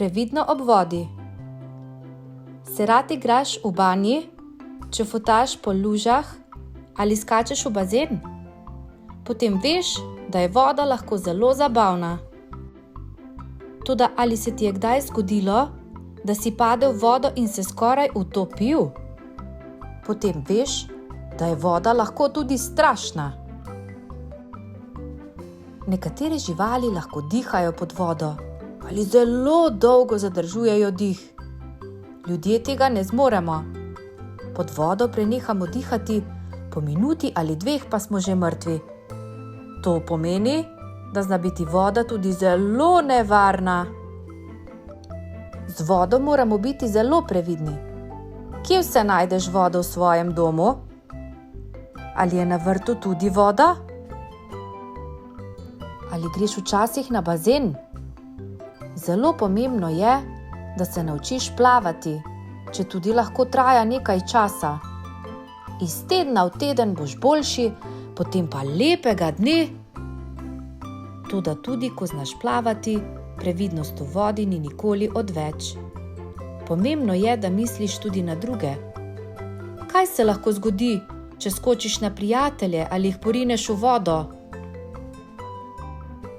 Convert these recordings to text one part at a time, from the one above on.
Previdno ob vodi. Se rad igraš v banji, če fotaš po lužah ali skačeš v bazen? Potem veš, da je voda lahko zelo zabavna. Toda ali se ti je kdaj zgodilo, da si padel v vodo in se skoraj utopil? Potem veš, da je voda lahko tudi strašna. Nekatere živali lahko dihajo pod vodo ali zelo dolgo zadržujejo dih. Ljudje tega ne zmoremo. Pod vodo prenehamo dihati, po minuti ali dveh pa smo že mrtvi. To pomeni, da zna biti voda tudi zelo nevarna. Z vodo moramo biti zelo previdni. Kje vse najdeš vodo v svojem domu? Ali je na vrtu tudi voda? Ali greš včasih na bazen? Zelo pomembno je, da se naučiš plavati, če tudi lahko traja nekaj časa. Iz tedna v teden boš boljši, potem pa lepega dne. Toda tudi, ko znaš plavati, previdnost v vodi ni nikoli odveč. Pomembno je, da misliš tudi na druge. Kaj se lahko zgodi, če skočiš na prijatelje ali jih porineš v vodo?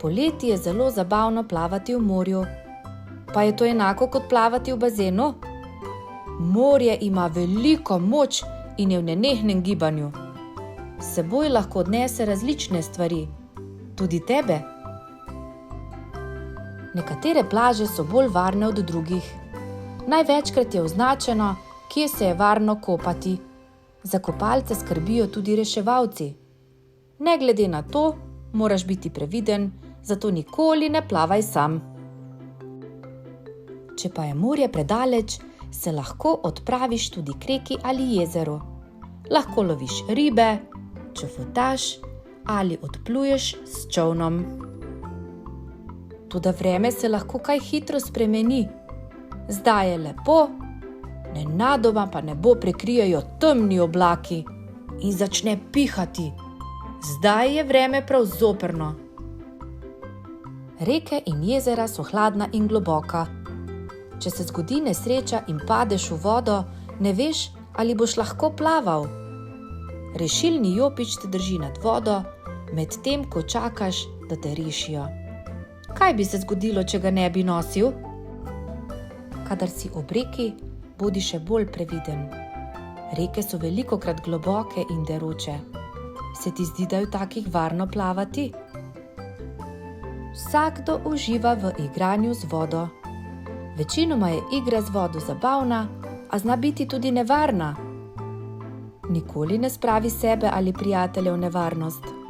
Poleti je zelo zabavno plavati v morju. Pa je to enako kot plavati v bazenu? Morje ima veliko moč in je v nenehnem gibanju. S seboj lahko odnese različne stvari, tudi tebe. Nekatere plaže so bolj varne od drugih. Največkrat je označeno, kje se je varno kopati. Za kopalce skrbijo tudi reševalci. Ne glede na to, moraš biti previden, zato nikoli ne plavaj sam. Če pa je morje predaleč, se lahko odpraviš tudi k reki ali jezeru. Lahko loviš ribe, če fotaš ali odpluješ s čolnom. Toda vreme se lahko kaj hitro spremeni. Zdaj je lepo, nenadoma pa nebo prekrijejo temni oblaki in začne pihati. Zdaj je vreme prav zoprno. Reke in jezera so hladna in globoka. Če se zgodi nesreča in padeš v vodo, ne veš, ali boš lahko plaval. Rešilni jopič te drži nad vodo, medtem ko čakaš, da te rešijo. Kaj bi se zgodilo, če ga ne bi nosil? Kadar si ob reki, bodi še bolj previden. Reke so velikokrat globoke in deroče. Se ti zdi, da je v takih varno plavati? Vsakdo uživa v igranju z vodo. Večinoma je igra z vodo zabavna, a zna biti tudi nevarna. Nikoli ne spravi sebe ali prijateljev v nevarnost.